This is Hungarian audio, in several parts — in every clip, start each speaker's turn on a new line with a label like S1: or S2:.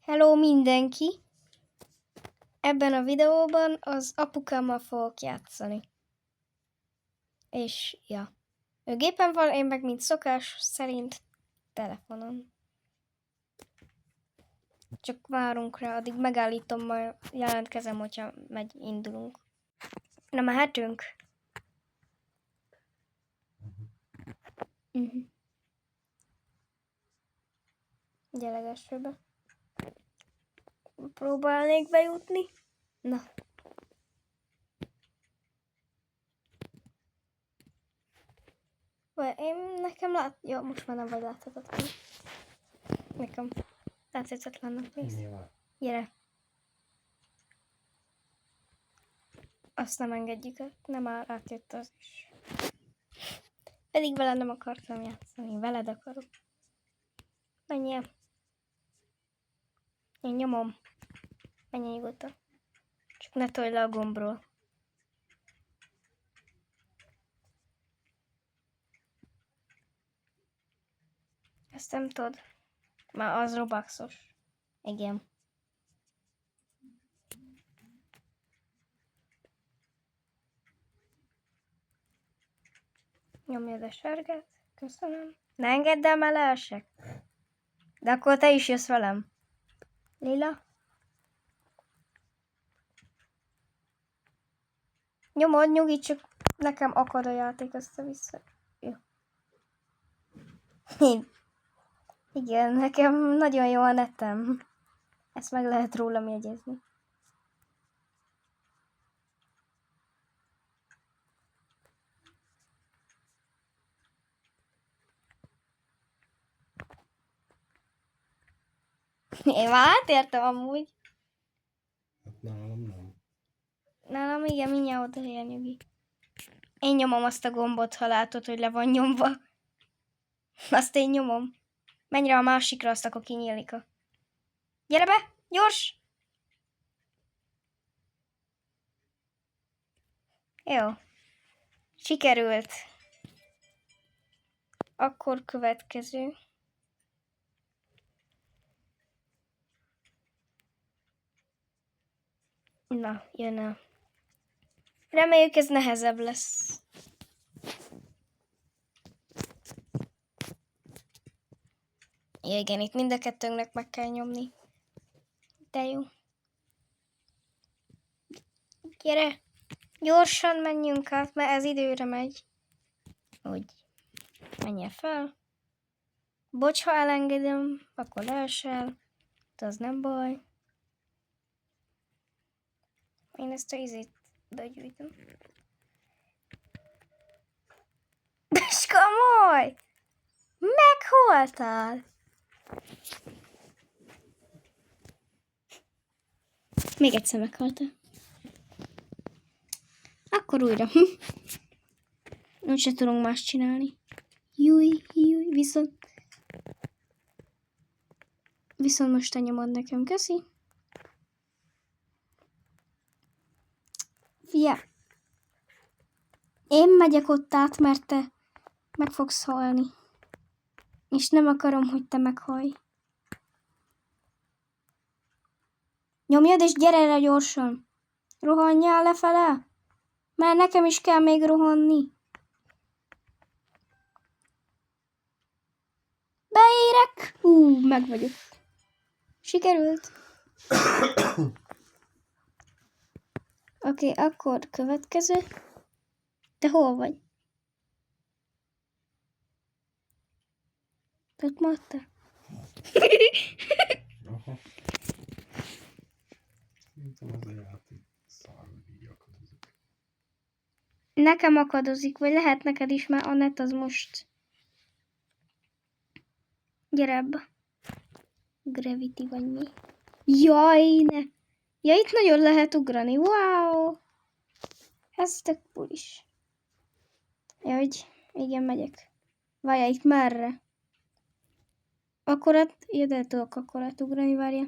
S1: Hello mindenki! Ebben a videóban az apukámmal fogok játszani. És ja, ő gépen van, én meg mint szokás szerint telefonon. Csak várunk rá, addig megállítom, majd jelentkezem, hogyha indulunk. Na, mehetünk? Gyere legelsőbe. Próbálnék bejutni. Na. Vagy nekem jó, most már nem vagy láthatatlan. Nekem láthatatlannak néz. Gyere. Azt nem engedjük el, nem átjött az is. Pedig veled nem akartam játszani, veled akarok. Menjél. Én nyomom. Menjél nyugodtan. Csak ne tolj le a gombról. Ezt nem tudod. Már az Robuxos. Igen. Nyomjad a sárgát. Köszönöm. Ne engedd el, már leesek. De akkor te is jössz velem. Lila? Nyomod, nyugi, csak nekem akad a játék össze-vissza. Jó. Igen, nekem nagyon jó a netem. Ezt meg lehet rólam jegyezni. Én már átértem amúgy.
S2: Hát nálam nem.
S1: Nálam igen, mindjárt oda ér, nyugi. Én nyomom azt a gombot, ha látod, hogy le van nyomva. Azt én nyomom. Menj rá a másikra, azt akkor kinyílik a... Gyere be! Gyors! Jó. Sikerült. Akkor következő. Na, jön el. Reméljük ez nehezebb lesz. Ja, igen, itt mind a kettőnknek meg kell nyomni. De jó. Gyere! Gyorsan menjünk át, mert ez időre megy. Úgy. Menjél fel. Bocs, ha elengedem, akkor leesel. De az nem baj. Én ezt a izét begyűjtöm. És komoly! Meghaltál! Még egyszer meghaltál. Akkor újra. Úgyse tudunk más csinálni. Júj, viszont most te nyomod nekem, köszi. Fia. Én megyek ott át, mert te meg fogsz halni. És nem akarom, hogy te meghalj. Nyomjad és gyere le gyorsan. Rohanjál lefele. Mert nekem is kell még rohanni. Beérek! Meg vagyok. Sikerült. Oké, akkor következő. Te hol vagy? Ott maradtál?
S2: Aha. Szerintem az a játék szar, hogy így akadozik.
S1: Nekem akadozik, vagy lehet neked is, mert a net az most... Gyere ebbe. Gravity vagy mi? Jaj, ne! Ja, itt nagyon lehet ugrani. Wow! Ez tök cool is. Ja, hogy igen, megyek. Várjál, itt merre? Akkorat, de tudok akkorat ugrani, várja.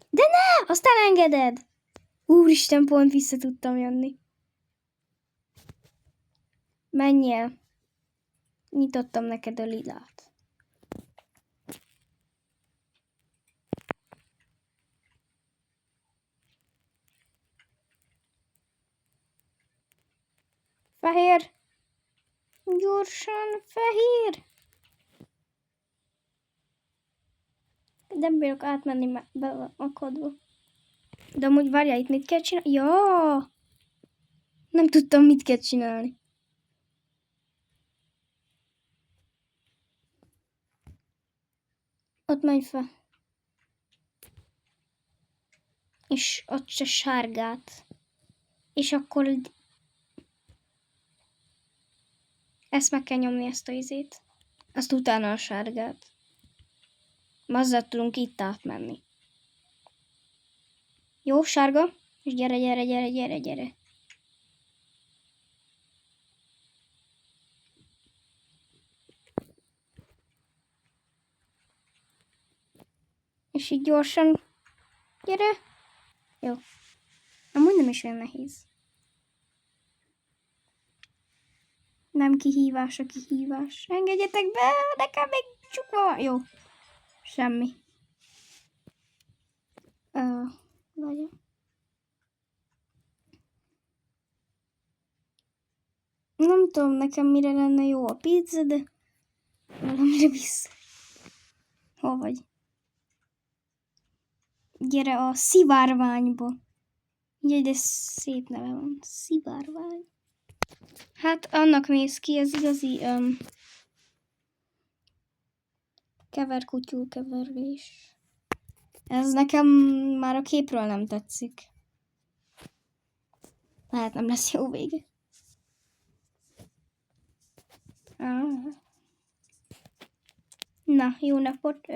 S1: De ne! Azt elengeded! Úristen, pont vissza tudtam jönni. Menjél. Nyitottam neked a lilát. Fehér. Gyorsan, fehér. Nem bírok átmenni be a kodba. De amúgy várjál, itt mit kell csinálni? Ja! Nem tudtam, mit kell csinálni. Ott menj fel. És ott se sárgát. És akkor ezt meg kell nyomni, ezt a izét. Azt utána a sárgát. Azzal tudunk itt átmenni. Jó, sárga? És gyere, gyere, gyere, gyere, gyere. És így gyorsan. Gyere. Jó. Amúgy nem is olyan nehéz. Nem kihívás a kihívás. Engedjetek be, nekem még csukva van. Jó. Semmi. Vagy. Nem tudom, nekem mire lenne jó a pizza, de valamire vissza. Hol vagy? Gyere a szivárványba. Ugye, de szép neve van. Szivárvány. Hát annak néz ki, ez igazi keverkutyú keverés. Ez nekem már a képről nem tetszik. Lehet nem lesz jó vége. Na, jó napot.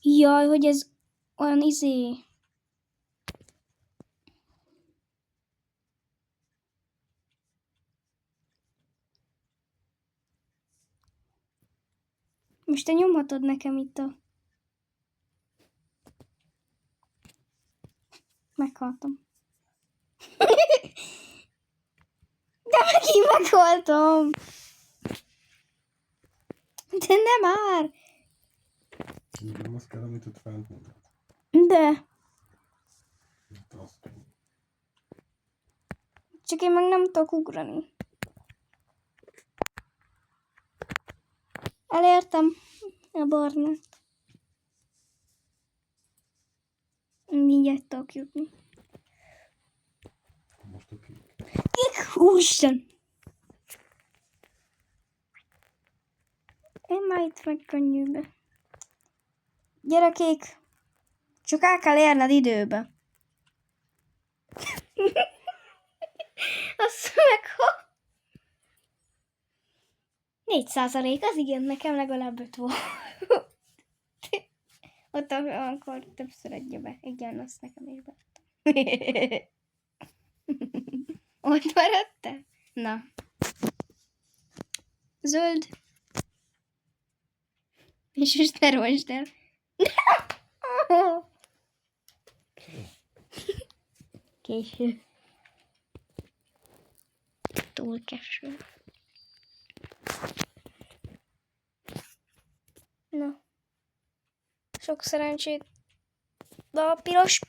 S1: Jaj, hogy ez olyan izé. Most te nyomhatod nekem itt a... Meghaltam. De megint meghaltam. De nem már.
S2: Nem azt kell, amit ott fent mutat.
S1: De.
S2: Itt azt.
S1: Csak én meg nem tudok ugrani. Elértem a barnát. Mindjárt tudok jutni.
S2: Most a kék.
S1: Úristen! Én már itt meg könnyűbe. Gyerekék! Csak el kell érned időbe. Azt meg ha... 4%, az igen, nekem legalább 5 volt. Ott akkor többször adja be. Igen, azt nekem is beadta. Ott maradtál? Na. Zöld. És most ne rosd el. Késő. Túl késő. Na. Sok szerencsét. De a piros.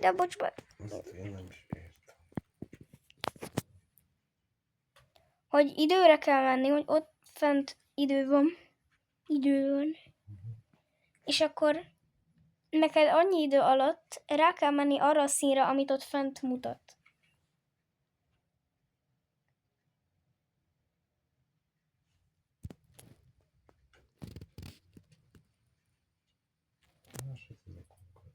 S1: De bocs be.
S2: Azt én nem is értem.
S1: Hogy időre kell menni, hogy ott fent idő van. És akkor neked annyi idő alatt rá kell menni arra a színre, amit ott fent mutat.
S2: Se tudok munkálni.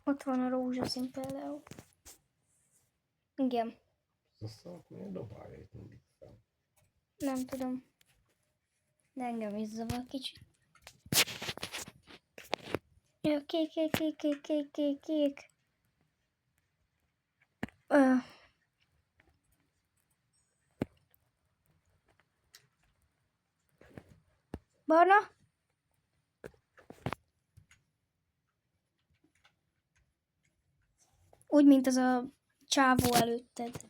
S1: Ott van a rózsaszín például. Igen,
S2: Ez a szart miért dobálja itt mindig fel?
S1: nem tudom. De engem is zavar kicsit. Ja, kék. Barna? Úgy, mint az a csávó előtted.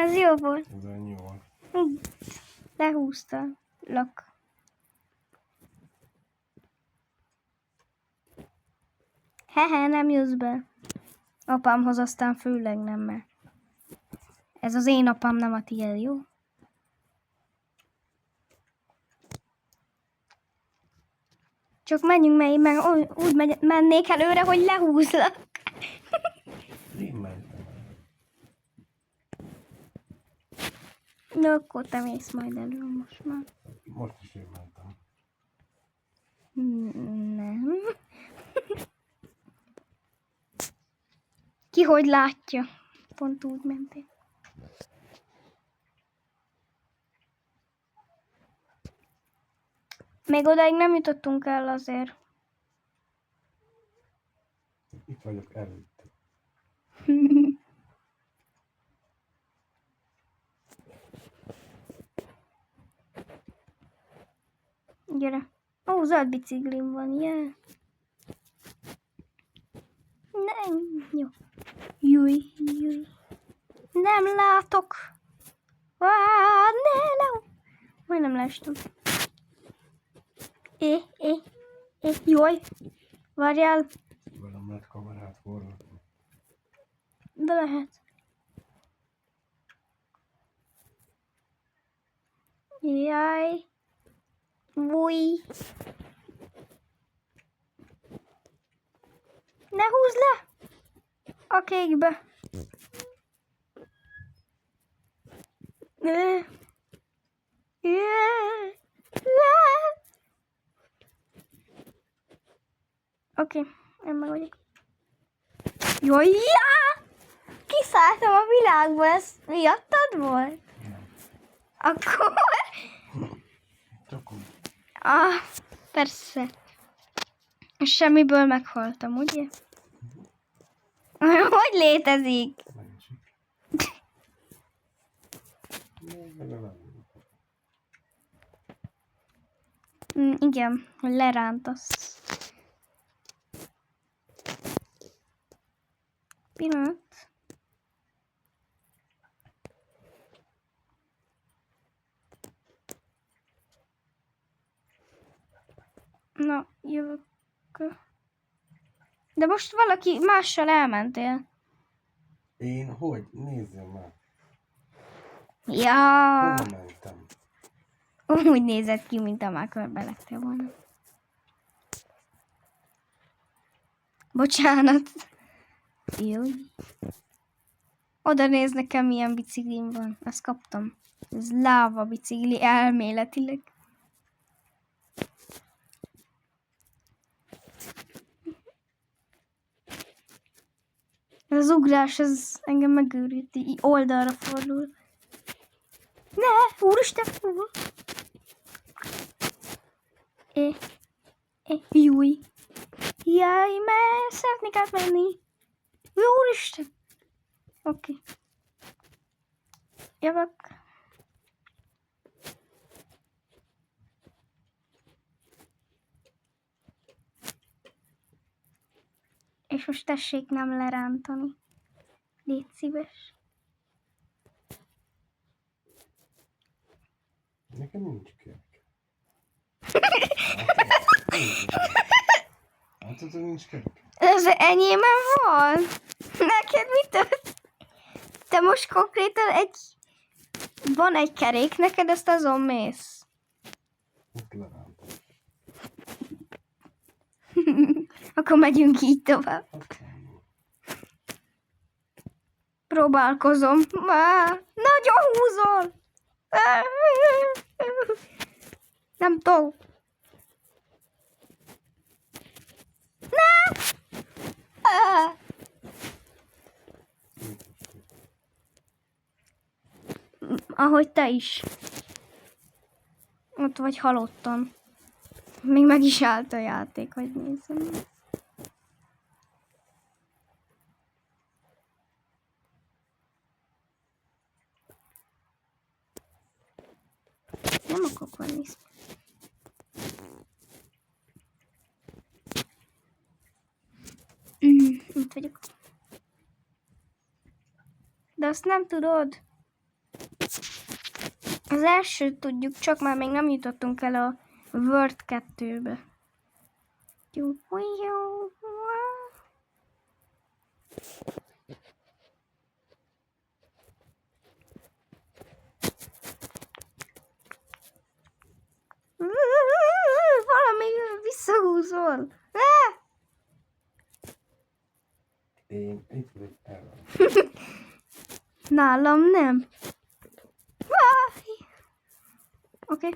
S1: Ez jó volt.
S2: Ez ennyi volt.
S1: Lehúztalak. Hehe, nem jössz be. Apámhoz aztán főleg nem, mert ez az én apám, nem a tiéd, jó? Csak menjünk, mert én meg úgy mennék előre, hogy lehúzlak.
S2: Én mentem.
S1: Na, akkor te mész majd elő most már.
S2: Most is én mentem.
S1: Nem. Ki hogy látja? Pont úgy mentél. Még odáig nem jutottunk el azért.
S2: Itt vagyok előtte.
S1: Gyere. Ó, zöld biciklim van, yeah. Nem, jó. Júj. Nem látok. Ne. Majdnem leestem. Jaj. Várjál.
S2: Velem lehet kamerát forgatni.
S1: De lehet. Jaj. Búj. Ne húzd le a kékbe. Oké, én meg vagyok. Jaj, kiszálltam a világba, ez miattad volt? Akkor...
S2: Csak úgy.
S1: Persze. Semmiből meghaltam, ugye? Hogy létezik?
S2: Másik. Legalább.
S1: Igen, hogy lerántasz. Pillanat. Na, jövök. De most valaki mással elmentél.
S2: Én hogy? Nézzem már.
S1: Ja,
S2: Hova mentem?
S1: úgy nézett ki, mint a már körbe lettél volna. Bocsánat. Jó. Oda néz nekem, milyen biciklim van. Ezt kaptam. Ez láva bicikli elméletileg. Ez az ugrás, ez engem megőrít, így oldalra fordul. Ne, úristen, hova? Júj. Jaj, mert szeretnék átmenni. Úristen. Oké. Jövök. És most tessék nem lerántani. Légy szíves.
S2: Nekem nincs kerek. Látod, hogy nincs kerek?
S1: Ez enyémben van. Neked mit tört? Te most konkrétan van egy kerék, neked ezt azon mész.
S2: Itt lerántom.
S1: Akkor megyünk így tovább.
S2: Aztán
S1: Próbálkozom. Nagyon húzol. Nem tudom. Ne! Ahogy te is. Ott vagy halottan. Még meg is állt a játék, hogy nézzem. Nem akarok venni. Itt vagyok. De azt nem tudod. Az elsőt tudjuk, csak már még nem jutottunk el a World 2-be. Valami visszahúzol.
S2: Én itt vagyok el.
S1: Nálam nem. Oké.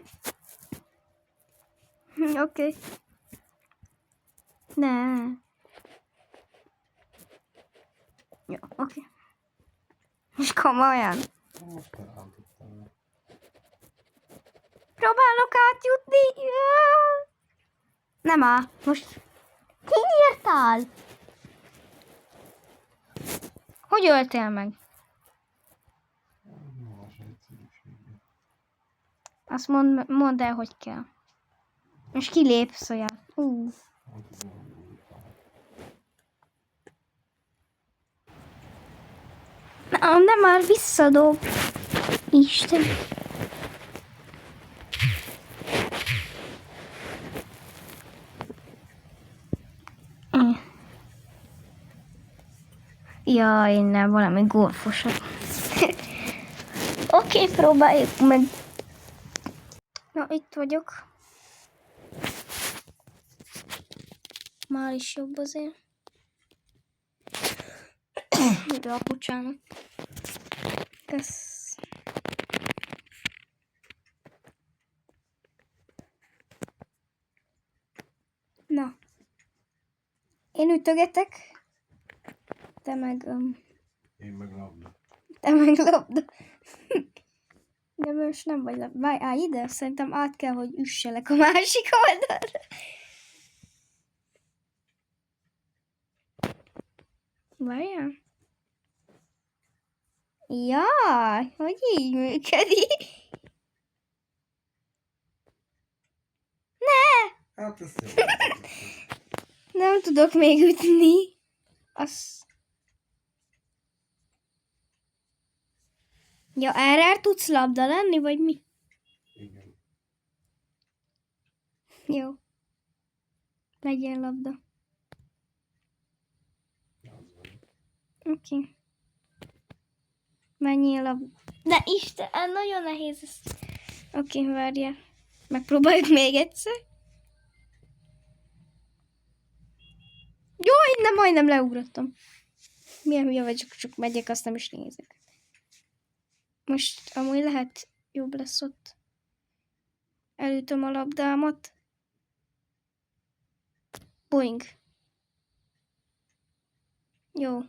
S1: Oké. Ne. Jó, oké. És komolyan.
S2: Most elrántottam le.
S1: Próbálok átjutni. Nem áll. Most ki írtál? Hogy öltél meg?
S2: Más egyszerűsége.
S1: Azt mondd el, hogy kell. És kilépsz olyan.
S2: Hát ez nem úgy van.
S1: Nem már visszadob. Isten. Jaj, nem, valami golfosat. Oké, próbáljuk meg. Na, itt vagyok. Már is jobb azért. De bocsánat. Ez... Na. Én ütögetek. Te meg...
S2: Én meg labda.
S1: Te meg labda. De most nem vagy labda. Várj, állj ide. Szerintem át kell, hogy üsselek a másik oldalra. Várjál. Jaj, hogy így működik? Ne!
S2: Hát ez jó.
S1: Nem tudok még ütni. Az... Ja, erre tudsz labda lenni, vagy mi?
S2: Igen.
S1: Jó. Legyen labda.
S2: Az van.
S1: Oké. Menjél labda. De Isten, nagyon nehéz ez. Oké, várjál. Megpróbáljuk még egyszer. Jó, innen majdnem leugrottam. Milyen hülye vagyok, csak megyek, azt nem is nézek. Most amúgy lehet jobb lesz ott. Elütöm a labdámat. Boing. Jó.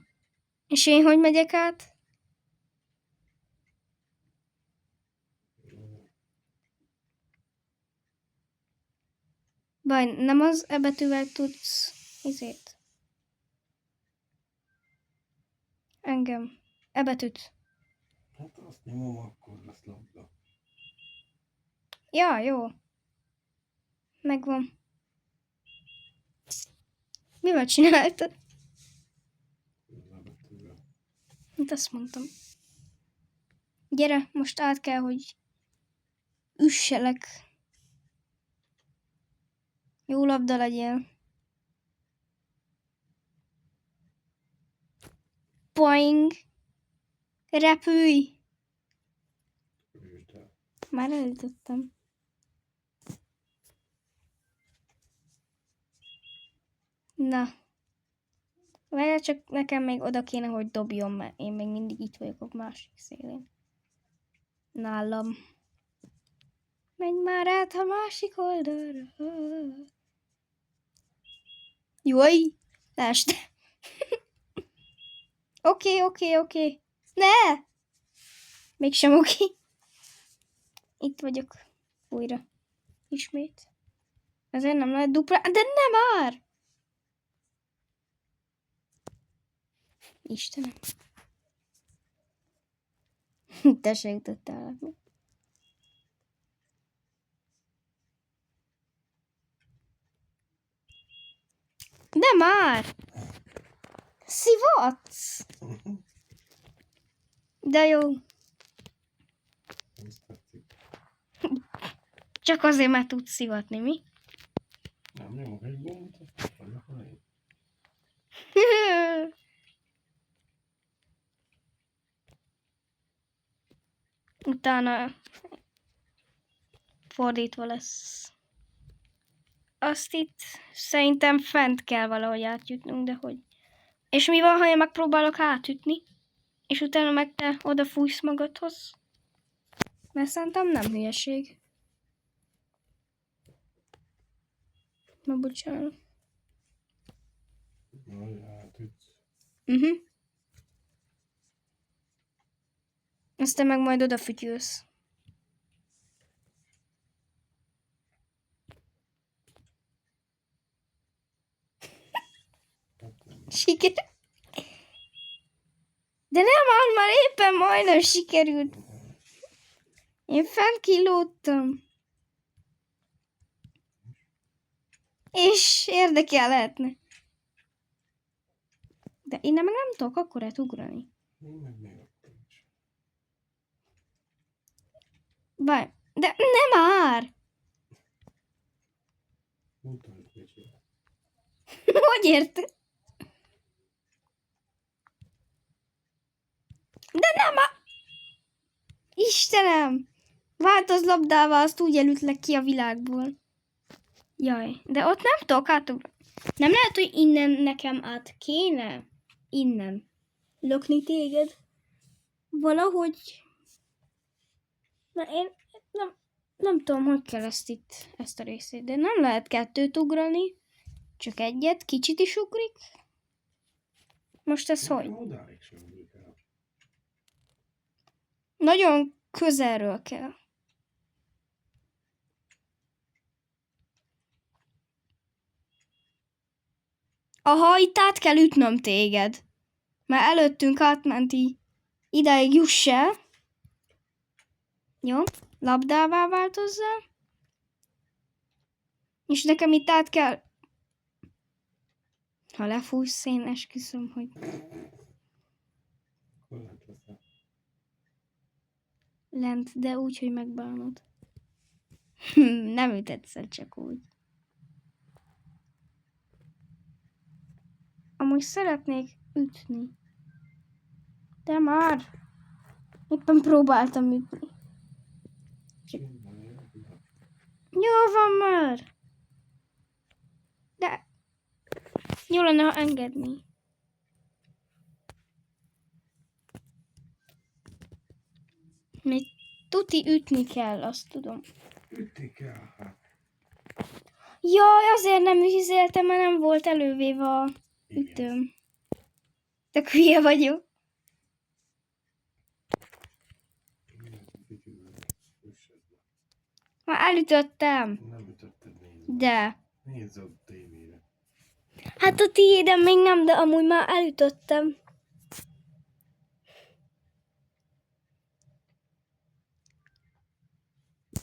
S1: És én hogy megyek át? Baj, nem az E betűvel tudsz izét. Engem. E betűt.
S2: Hát azt nyomom, akkor lesz labda.
S1: Ja, jó. Megvan. Mivel csináltad?
S2: Lebetűvel.
S1: Hát azt mondtam. Gyere, most át kell, hogy üsselek. Jó labda legyél. Boing. Repülj.
S2: Üsd el.
S1: Már elütöttem. Na. Várjál, csak nekem még oda kéne, hogy dobjon, mert én még mindig itt vagyok a másik szélén. Nálam. Menj már át a másik oldalra. Jaj, lásd. Oké. Ne! Mégsem oké. Itt vagyok. Újra. Ismét. Ezért nem lehet dupla. De nem már! Istenem. Te se jutottál. De már! Szivatsz! De jó.
S2: Ez tetszik.
S1: Csak azért, mert tudsz szivatni, mi?
S2: Nem nyomok egy gombot, azt fogja felé.
S1: Utána fordítva lesz. Azt itt szerintem fent kell valahogy átjutnunk, de hogy... És mi van, ha én megpróbálok átütni? És utána meg te odafújsz magadhoz? Mert szerintem nem hülyeség. Na, bocsánat.
S2: Jaj, hát itt.
S1: Aztán meg majd odafütyülsz. Siker. De nem, már éppen majdnem sikerült. Én fent kilódtam. És érdekel lehetne. De innen meg nem tudok akkorát ugrani.
S2: Én meg még akkor is.
S1: Bár, de nem már!
S2: Mutatjuk, hogy csinál.
S1: Hogy érted? De nem már! Istenem! Változ labdával, azt úgy elütlek ki a világból. Jaj, de ott nem tudok átugrani. Nem lehet, hogy innen nekem át kéne? Innen. Lökni téged. Valahogy... Na én nem tudom, hogy kell ezt a részét, de nem lehet 2-t ugrani. Csak egyet, kicsit is ugrik. Most ez hogy?
S2: Odáig sem ugrik el.
S1: Nagyon közelről kell. Aha, itt át kell ütnöm téged. Mert előttünk átment így. Ideig juss el. Jó, labdává változzál. És nekem itt át kell... Ha lefújsz, én esküszöm, hogy...
S2: Akkor lent leszel.
S1: Lent, de úgy, hogy megbánod. Nem ütetsz, csak úgy. Amúgy szeretnék ütni. De már. Éppen próbáltam ütni. Jó van már. De jó lenne, ha engedni. Még tuti ütni kell, azt tudom.
S2: Ütni kell, hát.
S1: Jaj, azért nem üzéltem, mert nem volt elővéve a ütőm. De hülye vagyok. Már elütöttem.
S2: Nem ütötted, nézd.
S1: De.
S2: Nézd a tévére.
S1: Hát a tiédem még nem, de amúgy már elütöttem.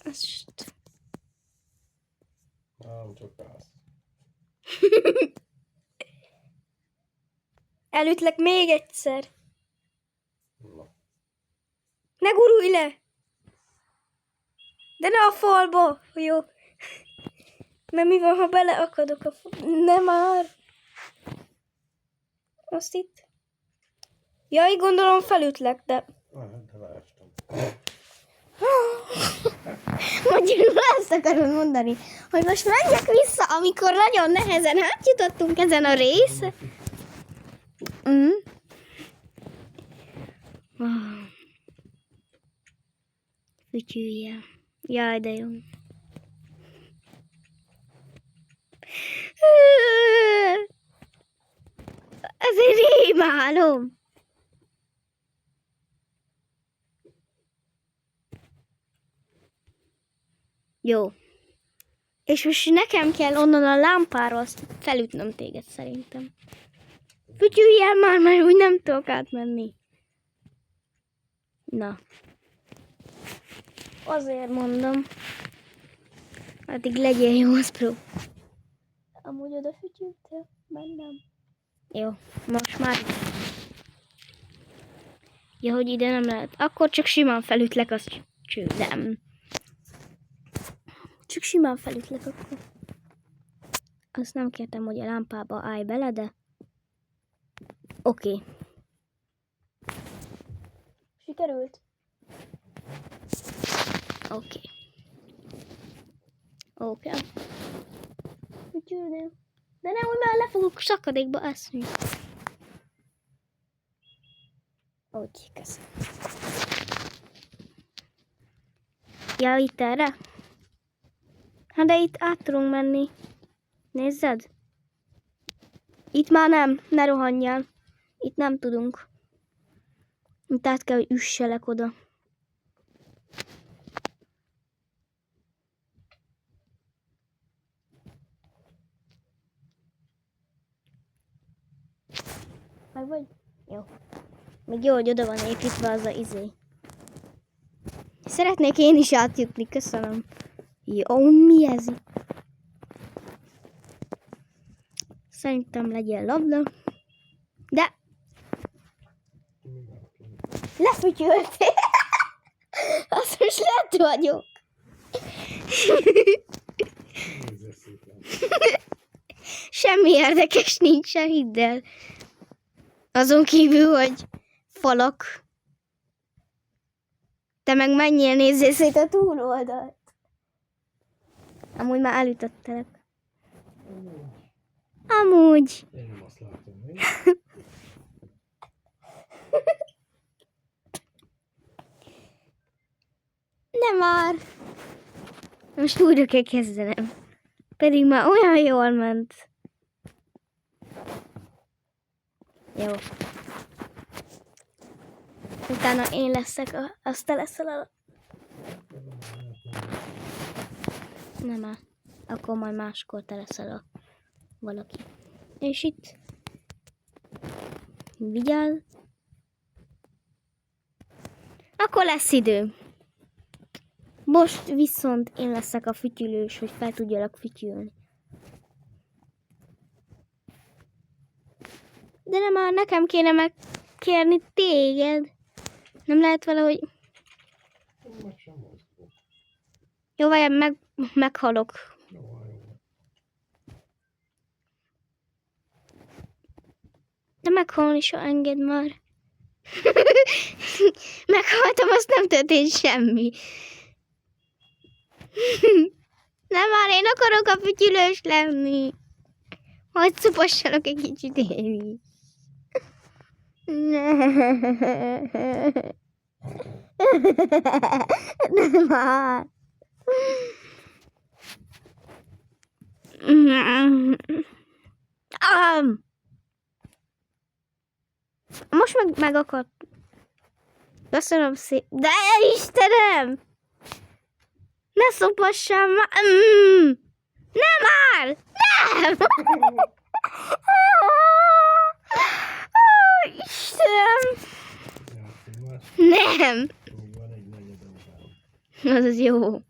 S1: Azt...
S2: Nem, csak állsz.
S1: Elütlek még egyszer.
S2: Na.
S1: Ne gurulj le! De ne a falba! Jó. Mert mi van, ha beleakadok a falba? Nem már! Azt itt. Jaj, gondolom felütlek, de...
S2: De leestem.
S1: Magyarul ezt akarod mondani, hogy most menjek vissza, amikor nagyon nehezen átjutottunk ezen a részen. Fütyülje. Jaj, de jó. Ezért rémálom. Jó. És most nekem kell onnan a lámpáról azt felütnöm téged szerintem. Fütyüljel már, mert úgy nem tudok átmenni. Na. Azért mondom. Addig legyél jó, az prób. Amúgy oda fütyültél? Bennem. Jó, most már. Ja, hogy ide nem lehet. Akkor csak simán felütlek, azt csődem. Csak simán felütlek akkor. Azt nem kértem, hogy a lámpába állj bele, de... Oké. Sikerült? Oké. Fütyülnél. De nehogy már le fogok szakadékba eszni. Úgy, köszönöm. Ja, itt erre? Hát de itt át tudunk menni. Nézzed? Itt már nem, ne rohanjál. Itt nem tudunk. Itt át kell, hogy üsselek oda. Meg vagy? Jó. Még jó, hogy oda van építve az a izé. Szeretnék én is átjutni, köszönöm. Jó, mi ez? Szerintem legyen labda. De... Lefütyültél! Azt most lett vagyok. Semmi érdekes nincsen, hidd el. Azon kívül, hogy falak. Te meg menjél, nézzél szét a túloldalt. Amúgy már elütöttelek. Amúgy.
S2: Én nem azt látom, mi?
S1: Nem már. Most újra kell kezdenem. Pedig már olyan jól ment. Jó. Utána én leszek, azt te leszel a... Nem már. Akkor majd máskor te leszel a valaki. És itt... Vigyázz. Akkor lesz idő. Most viszont én leszek a fütyülős, hogy fel tudjalak fütyülni. De nem már nekem kéne megkérni téged. Nem lehet valahogy...
S2: Meg sem mozgok.
S1: Jó, vagy meghalok.
S2: Jó.
S1: De meghalni is, engedd már. Meghaltam, azt nem történt semmi. Nem már, én akarok a fütyülős lenni. Hogy szupassalok egy kicsit én is. Nem már. Most meg akart. Köszönöm szépen. De Istenem! Ne szopassam már! Nem már! Nem! Istenem! Nem!
S2: Van egy negyedem
S1: Az jó.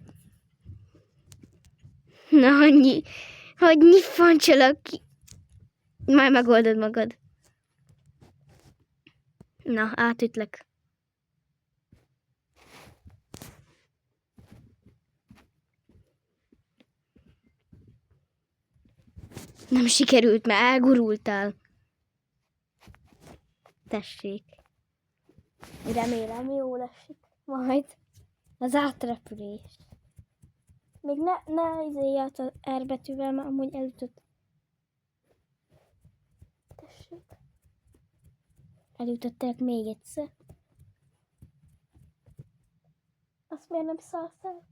S1: Na, hogy nyitfancsolok ki. Majd megoldod magad. Na, átütlek. Nem sikerült, mert elgurultál. Tessék. Remélem jól esik. Majd az átrepülés. Még ne izélj át az R betűvel, mert amúgy elütött. Tessék. Elütöttek még egyszer. Azt miért nem szállsz el?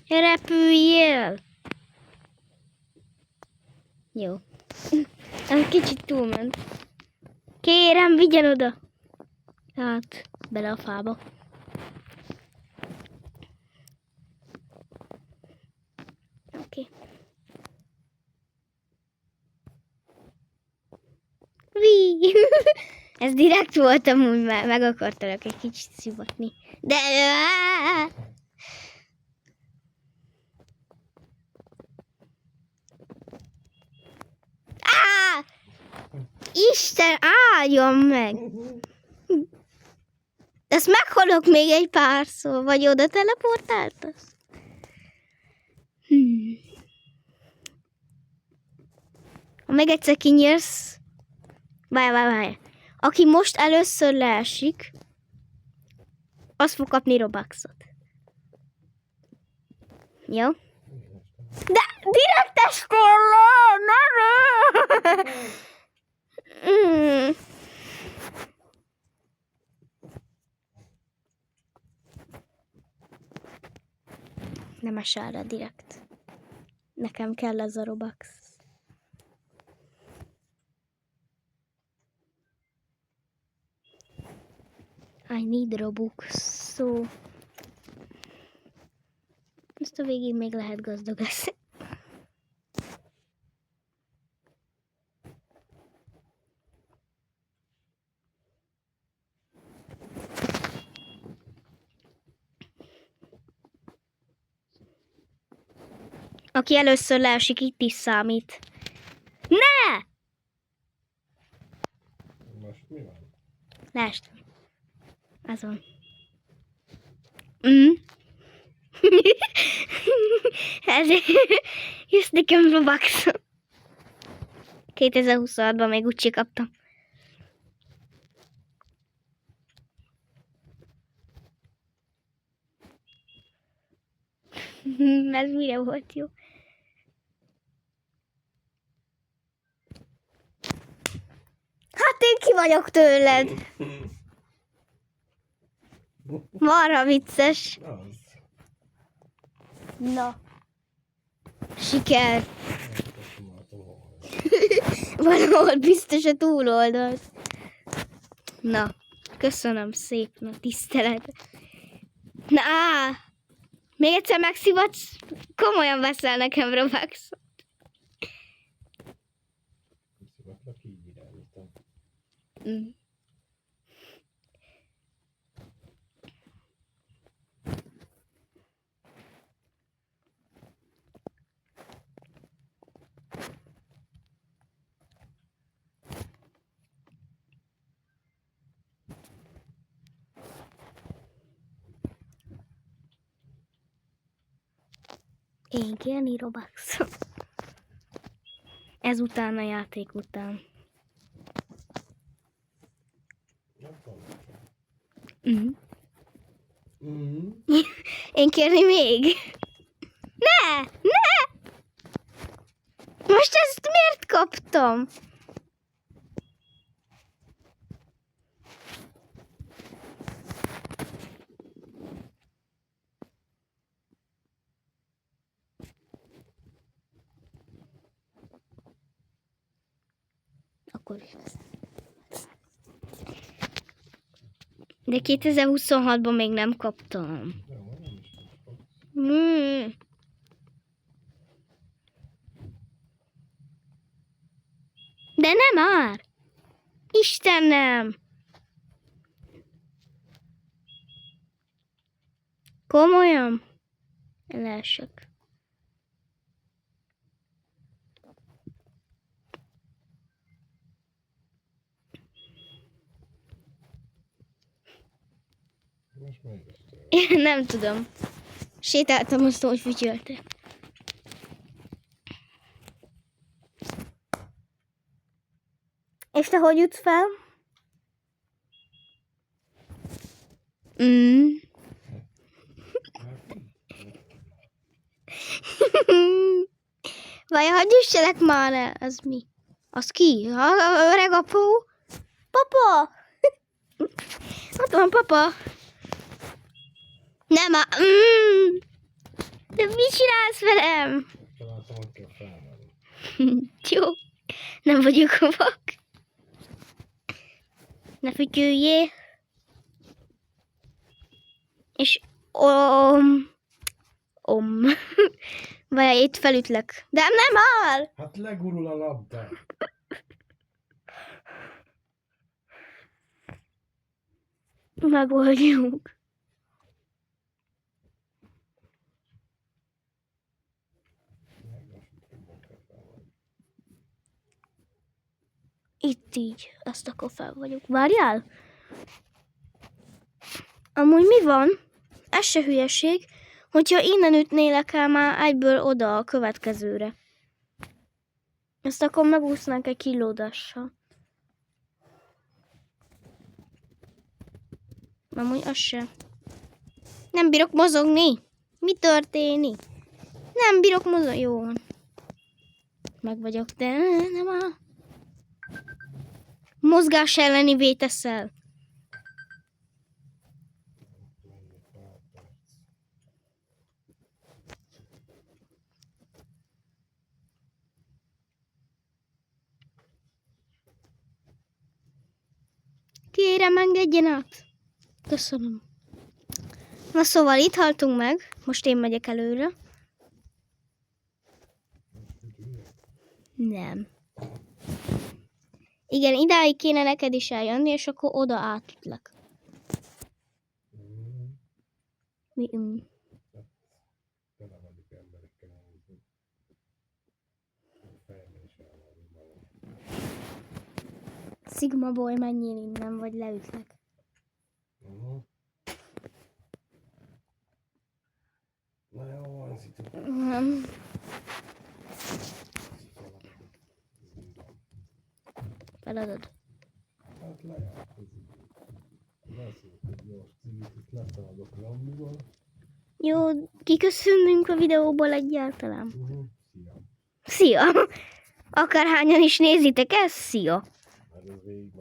S1: Repüljél! Jó. Ez kicsit túlment. Kérem, vigyen oda! Hát, bele a fába. Oké. Ví! Ez direkt volt, amúgy már meg akartalak egy kicsit szivatni. De... Isten áldjon meg! Ezt meghalok még egy párszor, vagy oda teleportáltasz? Ha még egyszer kinyírsz... Várj. Aki most először leesik, az fog kapni Robuxot. Jó? De direkt estél le! Ne! Nem esel rá direkt. Nekem kell ez a Robux. I need Robux, so... Ezt a végig még lehet gazdag lesz. Aki először leesik, itt is számít. Ne!
S2: Most mi van?
S1: Leestem. Azon. Ezért jössz nekem Robux. 2026-ban még úgyse kaptam. Ez mire volt jó? Hát én ki vagyok tőled. Marha vicces.
S2: Az.
S1: Na. Siker. Valahol biztos a túloldalt. Na. Köszönöm szépen a tisztelet. Na. Még egyszer megszivatsz, komolyan veszel nekem Robuxot.
S2: Szivatlak, így irányítom.
S1: Én kérni Robuxot. Ezután a játék után. Én kérni még? Ne! Most ezt miért kaptam? Akkor is veszem. De 2026-ban még nem kaptam. De nem már! Istenem! Komolyan? Leesek.
S2: Most megvesztél.
S1: Én nem tudom. Sétáltam, azt hogy fütyölte. És te hogy jutsz fel? Vajon hogy üsselek már el? Az mi? Az ki? A öreg apó? Papa! Ott van papa. Nem a... De mit csinálsz velem?
S2: Találtam, hogy kell felmenni.
S1: Jó. Nem vagyok vak. Ne fütyüljél. És Vagy itt felütlek. De nem áll!
S2: Hát legurul a labda.
S1: Megoldjuk. Itt így. Ezt akkor fel vagyok. Várjál? Amúgy mi van? Ez se hülyeség, Hogyha innen ütnélek el már egyből oda a következőre. Ezt akkor megúsznánk egy kilódassal. Amúgy az se. Nem bírok mozogni. Mi történik? Nem bírok mozogni. Jó van. Meg vagyok, de nem a mozgás ellenivé teszel. Kérem, engedjen át. Köszönöm. Na szóval itt haltunk meg. Most én megyek előre. Nem. Igen, idáig kéne neked is eljönni, és akkor oda átütlek. Mi?
S2: Televedik emberekkel elhúzni. Fejemben is elvárom magam.
S1: Sigma boy, menjél innen, vagy leütlek.
S2: Na jó, van szitu.
S1: Nem. Feladod.
S2: Hát lejárt az idő. Beszélt, hogy gyors cigit, itt lefeladok Rambival.
S1: Jó, kiköszönünk a videóból egyáltalán.
S2: Szia.
S1: Szia! Akárhányan is nézitek ezt, szia!
S2: Mert ez végig